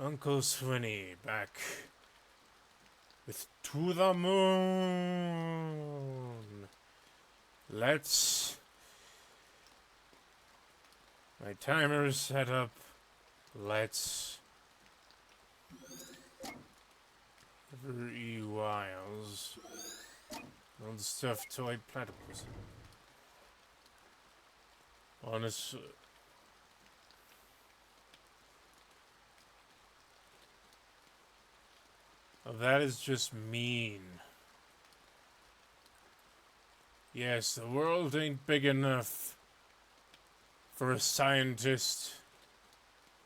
Uncle Swinney back with To the Moon. Let's... My timer is set up. Let's... Every whiles. Old stuffed toy platypus. Honestly... Oh, that is just mean. Yes, the world ain't big enough for a scientist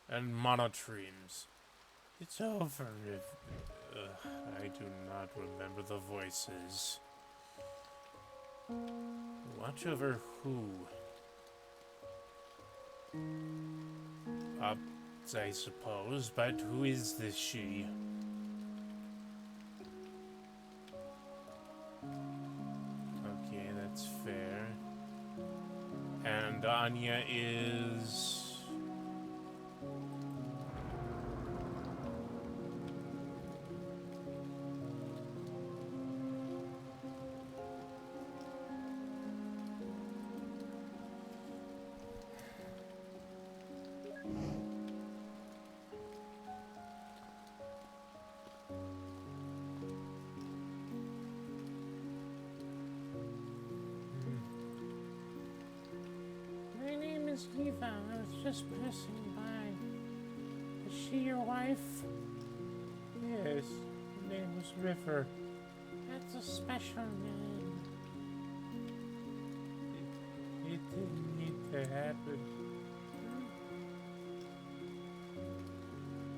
and monotremes. It's over if... I do not remember the voices. Watch over who? I suppose, but who is this she? Okay, that's fair. And Anya is... Eva, I was just passing by. Is she your wife? Yes, her name was River. That's a special name. It didn't need to happen.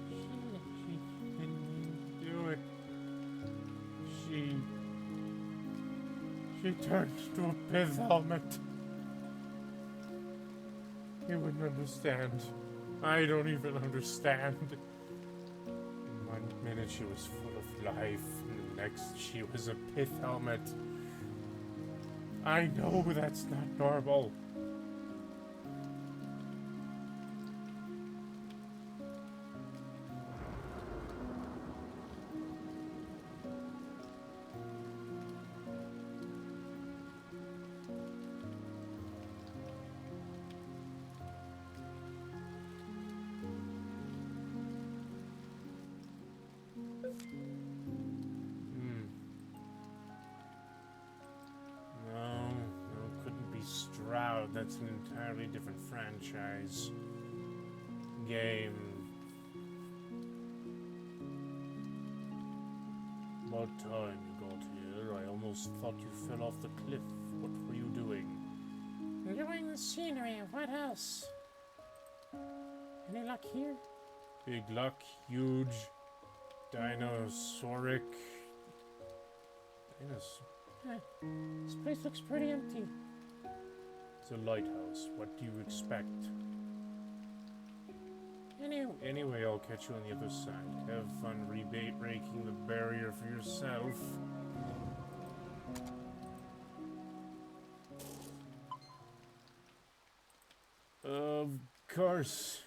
She didn't mean to do it. She turned into a pith helmet. You wouldn't understand. I don't even understand. One minute she was full of life, and the next she was a pith helmet. I know that's not normal. That's an entirely different franchise. Game. About time you got here. I almost thought you fell off the cliff. What were you doing? Enjoying the scenery. What else? Any luck here? Big luck. Huge. Dinosauric. This place looks pretty empty. It's a lighthouse. What do you expect? Anyway, I'll catch you on the other side. Have fun breaking the barrier for yourself. Of course.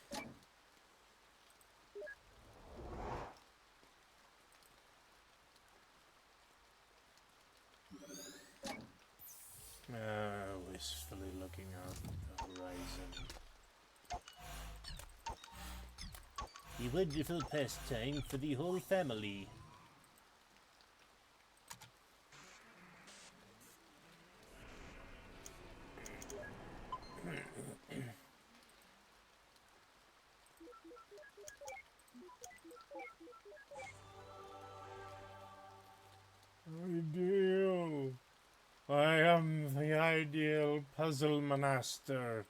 Wistfully looking out at the horizon. A wonderful pastime for the whole family. Ideal. I am the ideal puzzle master.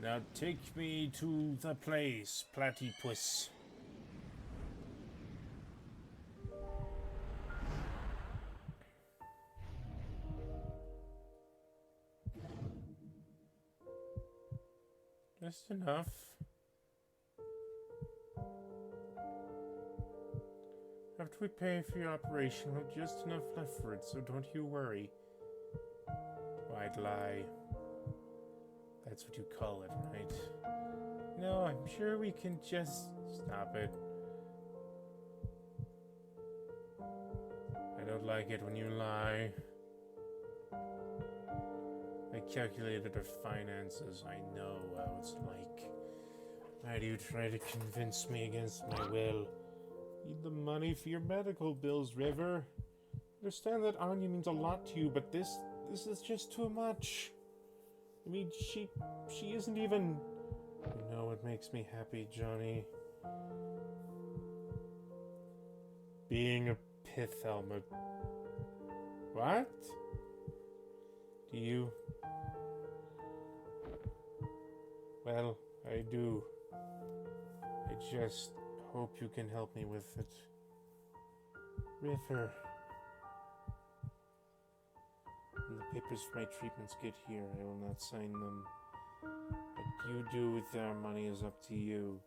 Now take me to the place, Platypus. Just enough. After we pay for your operation, we'll have just enough left for it, so don't you worry. White lie. That's what you call it, right? No, I'm sure we can just stop it. I don't like it when you lie. I calculated our finances. I know how it's like. Why do you try to convince me against my will? Need the money for your medical bills, River. Understand that Anya means a lot to you, but this is just too much. I mean, she isn't even... You know what makes me happy, Johnny? Being a pith helmet. What? Do you? Well, I do. I just hope you can help me with it. River. When the papers for my treatments get here, I will not sign them. What you do with our money is up to you.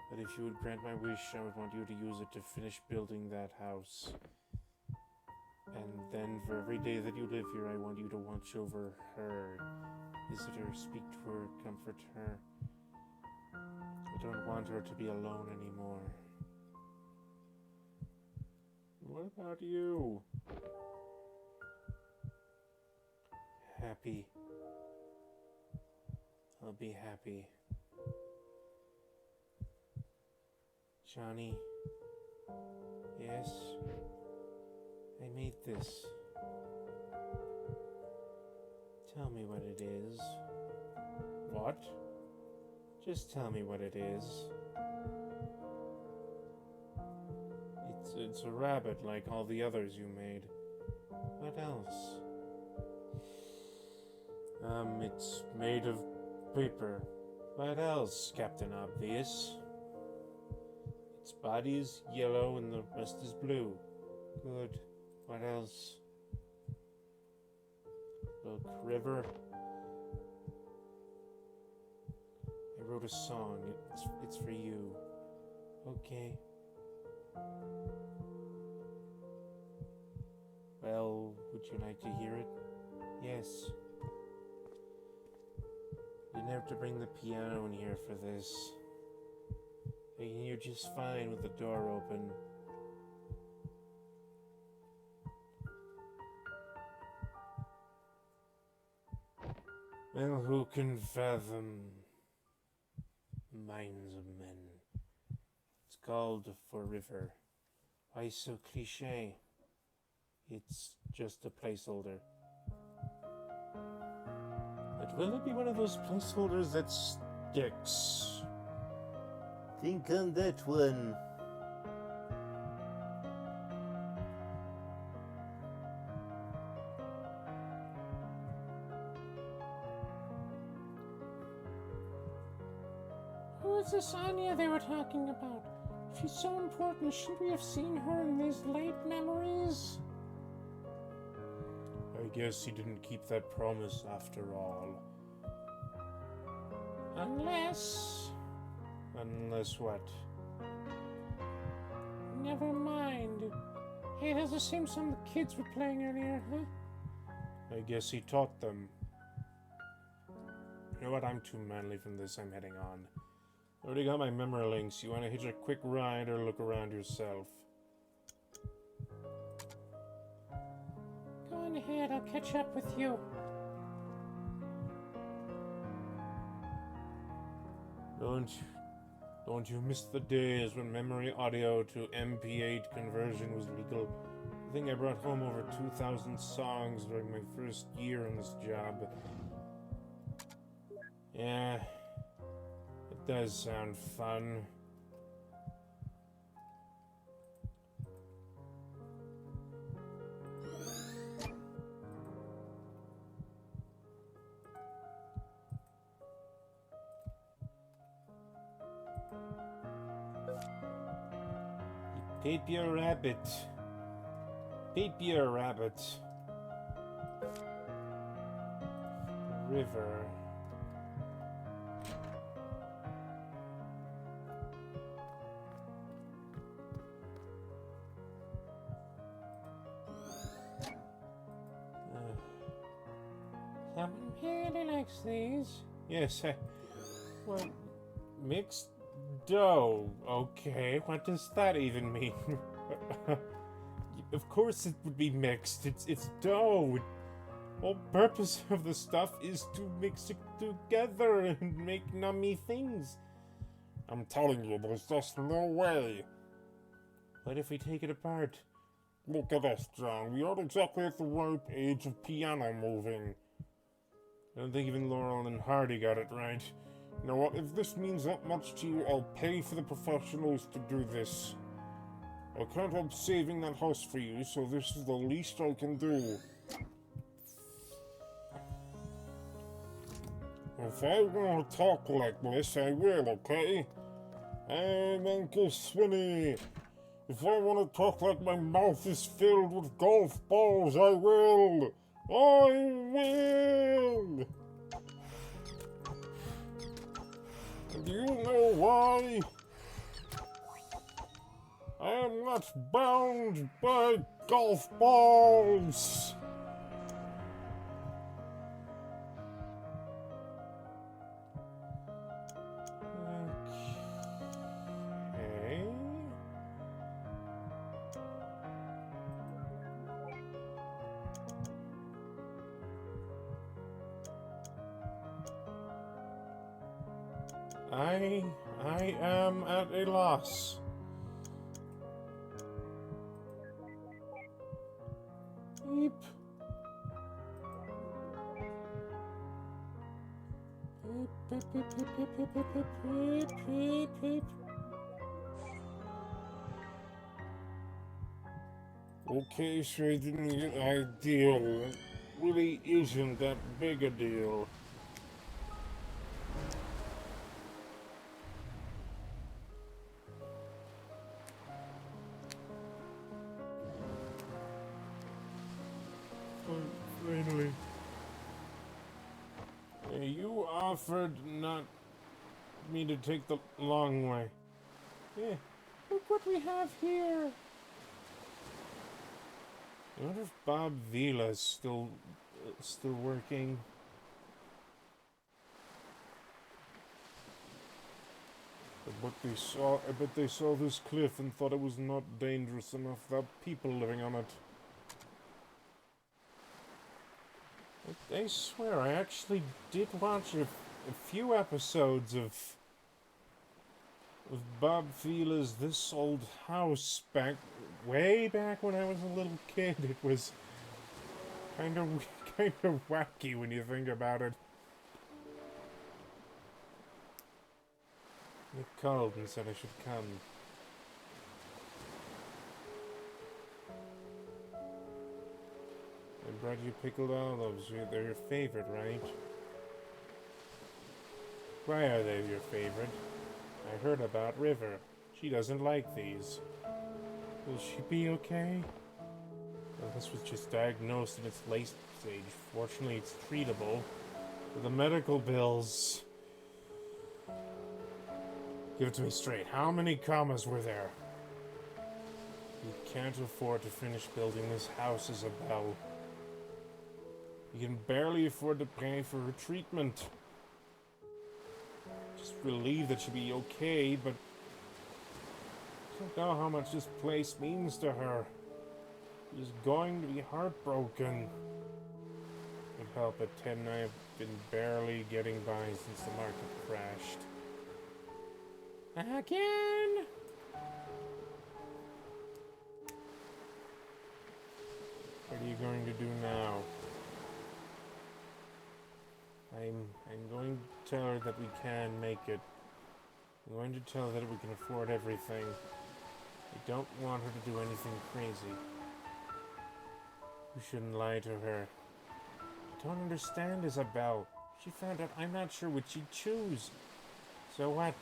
But if you would grant my wish, I would want you to use it to finish building that house. And then for every day that you live here, I want you to watch over her. Visit her, speak to her, comfort her. I don't want her to be alone anymore. What about you? Happy. I'll be happy. Johnny? Yes? I made this. Tell me what it is. What? Just tell me what it is. It's a rabbit like all the others you made. What else? It's made of paper. What else, Captain Obvious? Its body is yellow and the rest is blue. Good. What else? Look, River. I wrote a song. It's for you. Okay. Well, would you like to hear it? Yes. Didn't have to bring the piano in here for this. I can hear just fine with the door open. Well, who can fathom the minds of men? It's called For River. Why so cliche? It's just a placeholder. But will it be one of those placeholders that sticks? Think on that one. Who is this Anya they were talking about? If she's so important, shouldn't we have seen her in these late memories? I guess he didn't keep that promise after all. Unless... Unless what? Never mind. Hey, there's the same song the kids were playing earlier, huh? I guess he taught them. You know what? I'm too manly from this. I'm heading on. Already got my memory links. You want to hitch a quick ride or look around yourself? Go on ahead, I'll catch up with you. Don't you miss the days when memory audio to MP8 conversion was legal? I think I brought home over 2,000 songs during my first year on this job. Yeah, it does sound fun. Paper rabbit. Paper rabbit. River. Someone really likes these. Yes, well, Mixed dough. Okay, what does that even mean? Of course it would be mixed. It's dough. The whole purpose of the stuff is to mix it together and make nummy things. I'm telling you, there's just no way. What if we take it apart? Look at us, John. We aren't exactly at the ripe age of piano moving. I don't think even Laurel and Hardy got it right. You know what? If this means that much to you, I'll pay for the professionals to do this. I can't help saving that house for you, so this is the least I can do. If I want to talk like this, I will, okay? I'm Uncle Swinney. If I want to talk like my mouth is filled with golf balls, I will! I will! And you know why? I am not bound by golf balls! Okay. I am at a loss. Beep. Beep, beep, beep, beep, beep, beep, beep, beep, beep, beep. Okay, so I didn't get ideal. It really isn't that big a deal. Finally. You offered not me to take the long way. Yeah. Look what we have here. I wonder if Bob Vila's still working. I bet they saw this cliff and thought it was not dangerous enough without people living on it. I swear, I actually did watch a few episodes of Bob Vila's This Old House way back when I was a little kid. It was kind of wacky when you think about it. Nick called and said I should come. I brought you pickled olives. They're your favorite, right? Why are they your favorite? I heard about River. She doesn't like these. Will she be okay? Well, this was just diagnosed in its late stage. Fortunately, it's treatable. But the medical bills... Give it to me straight. How many commas were there? You can't afford to finish building this house, Isabel. You can barely afford to pay for her treatment. Just relieved that she'll be okay, but I don't know how much this place means to her. She's going to be heartbroken. Would help at 10. I've been barely getting by since the market crashed. Again? What are you going to do now? I'm going to tell her that we can make it. I'm going to tell her that we can afford everything. I don't want her to do anything crazy. We shouldn't lie to her. I don't understand, Isabel. She found out I'm not sure what she'd choose. So what?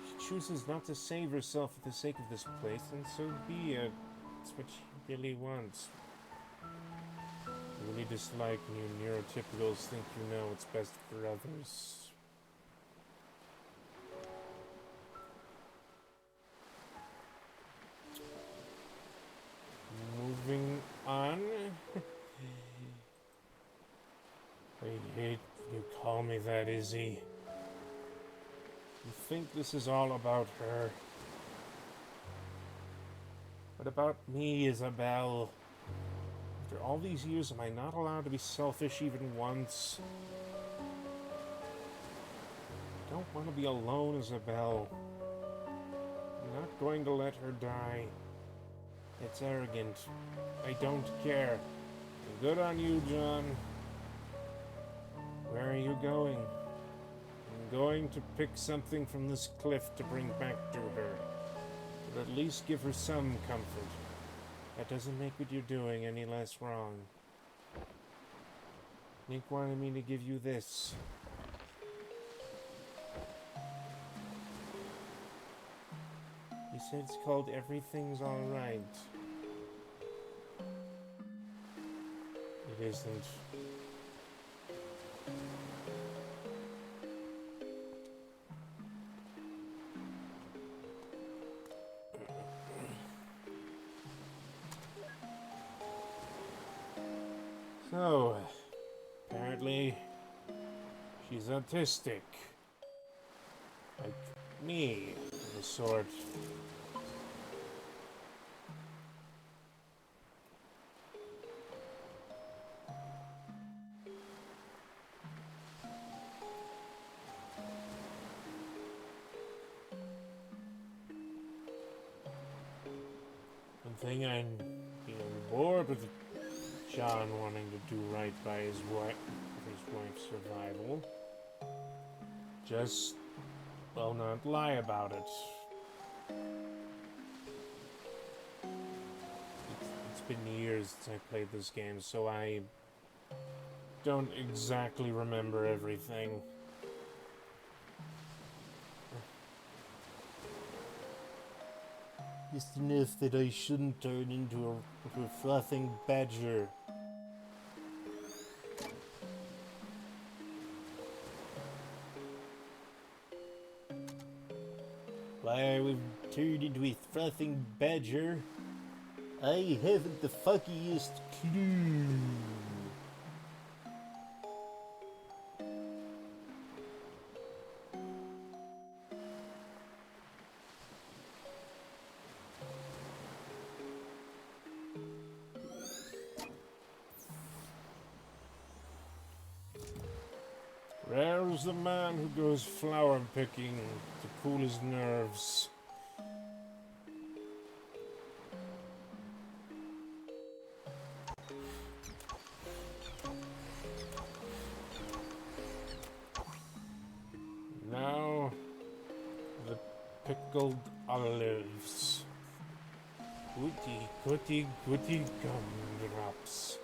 She chooses not to save herself for the sake of this place, and so be it. It's what she really wants. You really dislike when you neurotypicals think you know what's best for others. Moving on. I hate when you call me that, Izzy. think this is all about her. What about me, Isabel? After all these years, am I not allowed to be selfish even once? I don't want to be alone, Isabel. I'm not going to let her die. It's arrogant. I don't care. Good on you, John. Where are you going? I'm going to pick something from this cliff to bring back to her. But at least give her some comfort. That doesn't make what you're doing any less wrong. Nick wanted me to give you this. He said it's called Everything's Alright. It isn't. So, apparently, she's autistic. Like me, of a sort. One thing I'm being bored with John wanting to do right by his wife's survival. Just, well, not lie about it. It's been years since I played this game, so I don't exactly remember everything. Just enough that I shouldn't turn into a frothing badger. Why we've turned into a frothing badger, I haven't the fuckiest clue. Rare's the man who goes flower picking to cool his nerves. Now, the pickled olives. Goody, goody, goody gumdrops.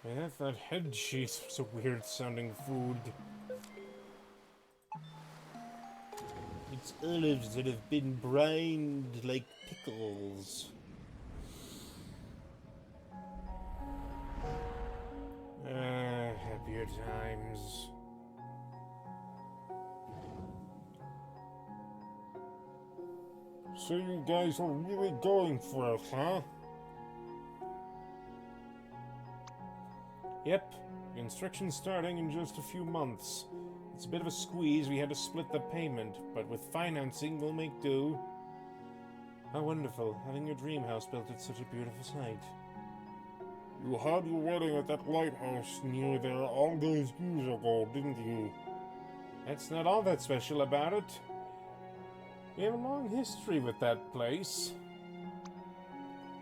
I thought head cheese was a weird sounding food. It's olives that have been brined like pickles. Happier times. So you guys are really going for it, huh? Yep, construction's starting in just a few months. It's a bit of a squeeze, we had to split the payment, but with financing we'll make do. How wonderful, having your dream house built at such a beautiful site. You had your wedding at that lighthouse near there all those years ago, didn't you? That's not all that special about it. We have a long history with that place.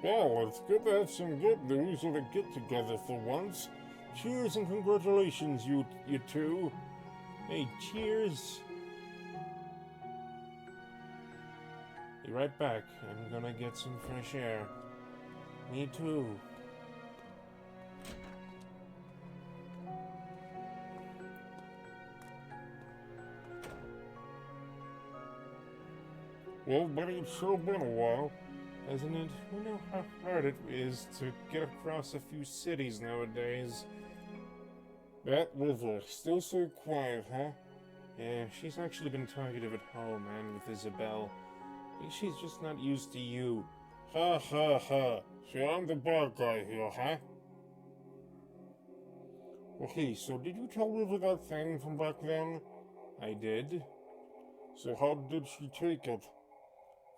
Well, it's good to have some good news at a get-together for once. Cheers and congratulations, you two. Hey, cheers. Be right back. I'm gonna get some fresh air. Me too. Well, buddy, it's sure been a while. Hasn't it? Who knew how hard it is to get across a few cities nowadays? That river, still so quiet, huh? Yeah, she's actually been talkative at home and with Isabel. I think she's just not used to you. Ha ha ha. So I'm the bad guy here, huh? Okay, so did you tell me about that thing from back then? I did. So how did she take it?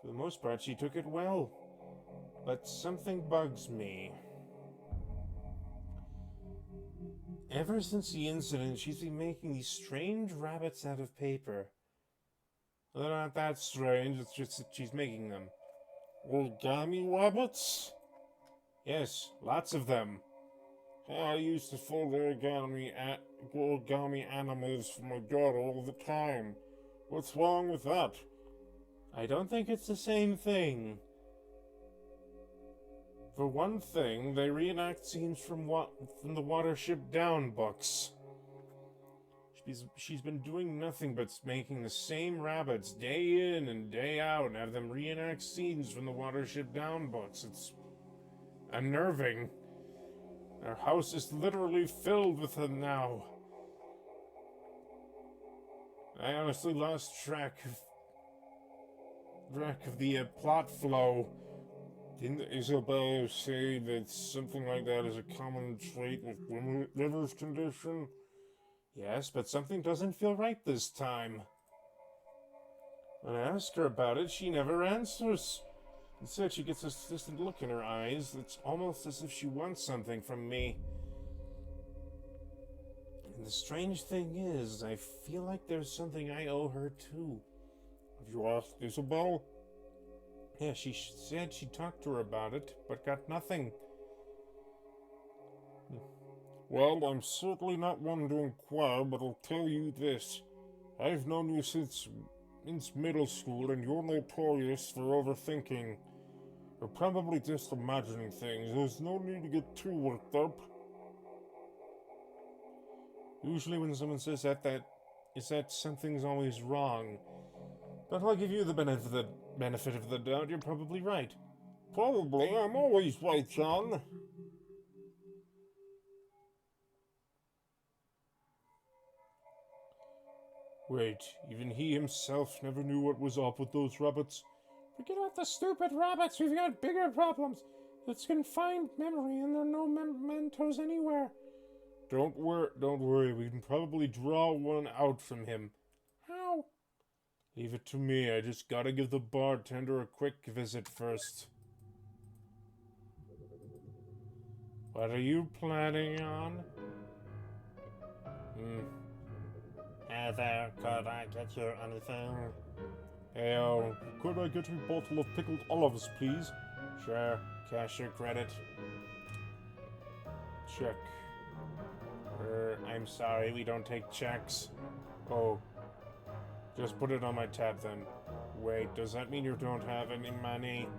For the most part, she took it well. But something bugs me. Ever since the incident, she's been making these strange rabbits out of paper. They're not that strange, it's just that she's making them. Origami rabbits? Yes, lots of them. I used to fold origami animals for my daughter all the time. What's wrong with that? I don't think it's the same thing. For one thing, they reenact scenes from the Watership Down books. She's been doing nothing but making the same rabbits day in and day out and have them reenact scenes from the Watership Down books. It's unnerving. Our house is literally filled with them now. I honestly lost track of the plot flow. Didn't Isabel say that something like that is a common trait with River's condition? Yes, but something doesn't feel right this time. When I ask her about it, she never answers. Instead, she gets this distant look in her eyes. It's almost as if she wants something from me. And the strange thing is, I feel like there's something I owe her too. Have you asked Isabel? Yeah, she said she talked to her about it, but got nothing. Well, I'm certainly not one to inquire, but I'll tell you this. I've known you since middle school, and you're notorious for overthinking. You're probably just imagining things. There's no need to get too worked up. Usually when someone says that something's always wrong. But I'll give you the benefit of the doubt. You're probably right. Probably. I'm always right, John. Wait, even he himself never knew what was up with those rabbits? Forget about the stupid rabbits. We've got bigger problems. It's confined memory, and there are no mementos anywhere. Don't worry. We can probably draw one out from him. How? Leave it to me. I just gotta give the bartender a quick visit first. What are you planning on? Hey there, could I get you anything? Heyo, could I get a bottle of pickled olives, please? Sure, cash or credit? Check. I'm sorry, we don't take checks. Oh, just put it on my tab then. Wait, does that mean you don't have any money?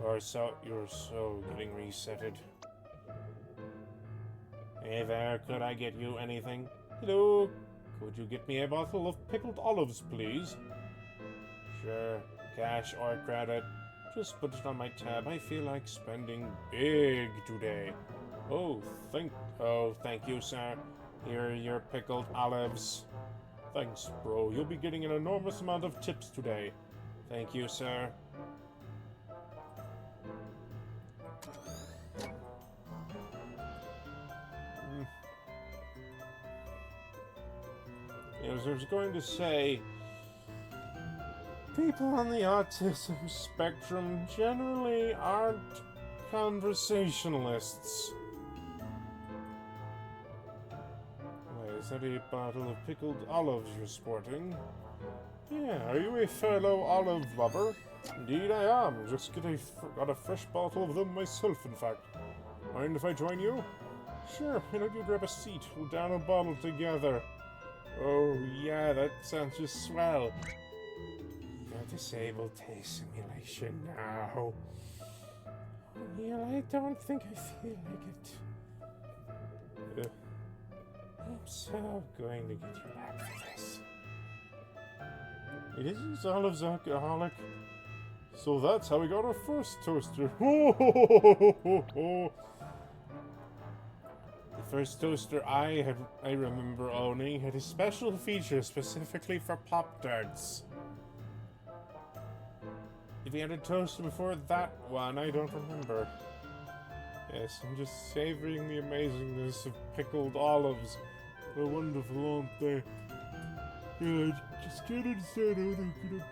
You're so getting resetted. Hey there, could I get you anything? Hello, could you get me a bottle of pickled olives, please? Sure, cash or credit. Just put it on my tab. I feel like spending big today. Oh, thank you, sir. Here are your pickled olives. Thanks, bro. You'll be getting an enormous amount of tips today. Thank you, sir. As I was going to say, people on the autism spectrum generally aren't conversationalists. Wait, is that a bottle of pickled olives you're sporting? Yeah, are you a fellow olive lover? Indeed I am. Just got a fresh bottle of them myself, in fact. Mind if I join you? Sure, why don't you grab a seat? We'll down a bottle together. Oh, yeah, that sounds just swell. Your disabled taste simulation now. Neil, I don't think I feel like it. I'm so going to get you back for this. It isn't Olive's alcoholic. So that's how we got our first toaster. The first toaster I remember owning had a special feature specifically for Pop-Tarts. If we had a toaster before that one, I don't remember. Yes, I'm just savoring the amazingness of pickled olives. They're wonderful, aren't they? Yeah, I just can't understand how they could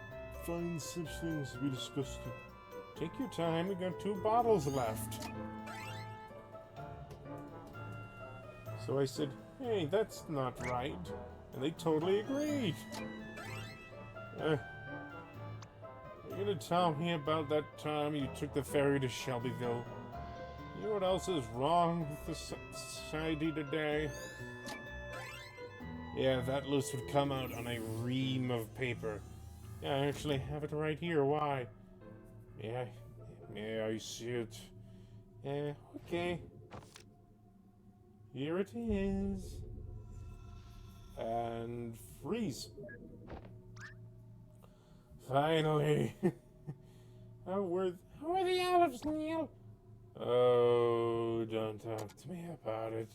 find such things to be disgusting. Take your time, we got 2 bottles left. So I said, hey, that's not right. And they totally agreed. You're gonna tell me about that time you took the ferry to Shelbyville? You know what else is wrong with the society today? Yeah, that list would come out on a ream of paper. Yeah, I actually have it right here. Why? May I see it? Yeah, okay. Here it is. And freeze. Finally. How are the olives, Neil? Oh, don't talk to me about it.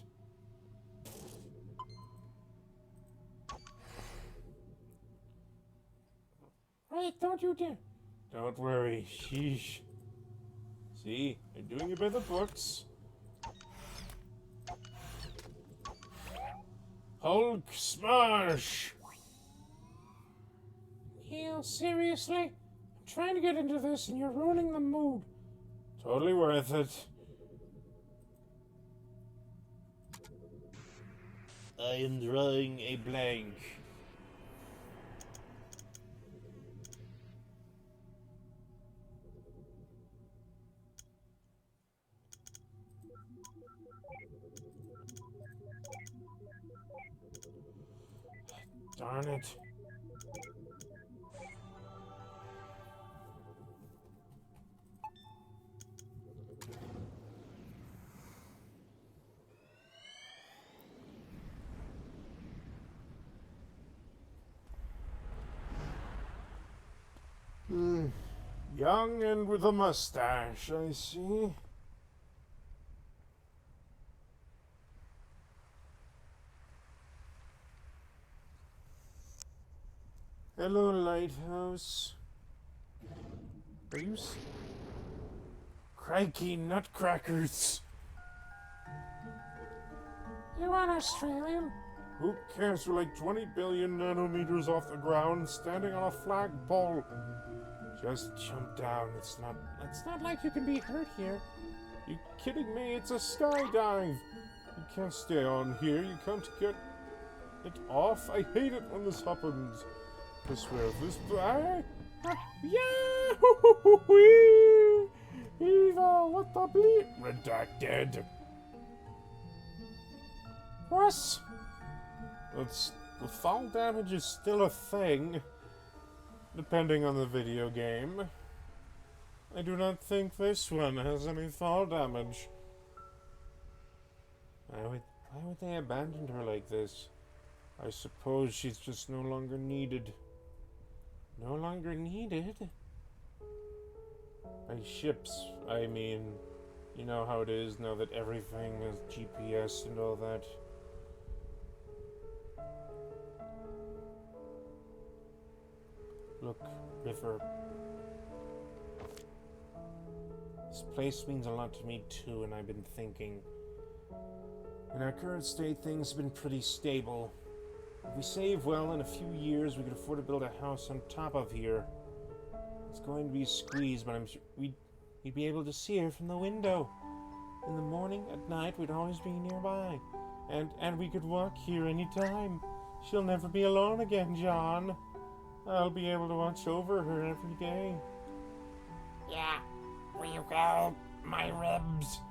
Right, don't you dare. Don't worry. Sheesh. See, they're doing it by the books. Hulk smash! Neil, seriously? I'm trying to get into this and you're ruining the mood. Totally worth it. I am drawing a blank. Darn it. Young and with a mustache, I see. Hello, Lighthouse. Are you Crikey nutcrackers! You aren't Australian? Who cares? We're like 20 billion nanometers off the ground, standing on a flagpole. Just jump down. It's not like you can be hurt here. You kidding me? It's a skydive. You can't stay on here. You can't get it off. I hate it when this happens. I swear, this. Yeah! Eva, what the bleep? Redacted. What? The fall damage is still a thing, depending on the video game. I do not think this one has any fall damage. Why would they abandon her like this? I suppose she's just no longer needed. No longer needed? By ships, I mean. You know how it is now that everything is GPS and all that. Look, river. This place means a lot to me too, and I've been thinking. In our current state, things have been pretty stable. If we save well, in a few years, we could afford to build a house on top of here. It's going to be a squeeze, but I'm sure we'd be able to see her from the window. In the morning, at night, we'd always be nearby. And we could walk here anytime. She'll never be alone again, John. I'll be able to watch over her every day. Yeah, will you go? My ribs.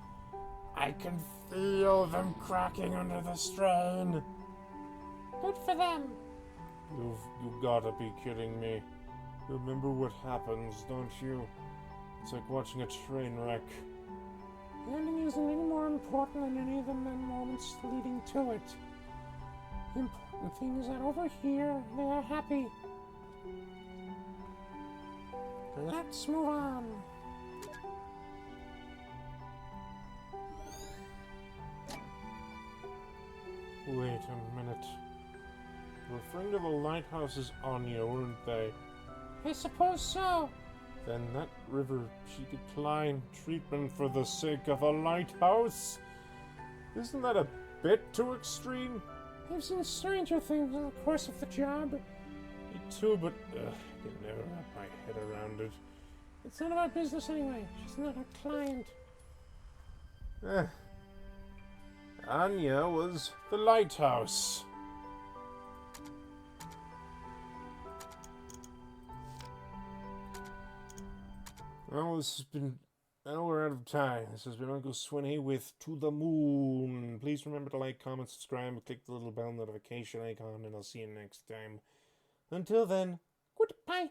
I can feel them cracking under the strain. Good for them. You've gotta be kidding me. Remember what happens, don't you? It's like watching a train wreck. The ending isn't any more important than any of the moments leading to it. The important thing is that over here, they are happy. Let's move on. Wait a minute. Referring to the lighthouse's Anya, weren't they? I suppose so. Then that river, she declined treatment for the sake of a lighthouse. Isn't that a bit too extreme? I've seen stranger things in the course of the job. Me too, but I can never wrap my head around it. It's none of our business anyway. She's not our client. Anya was the lighthouse. Well, this has been... Now we're out of time. This has been Uncle Swinney with To the Moon. Please remember to like, comment, subscribe, click the little bell notification icon, and I'll see you next time. Until then, goodbye.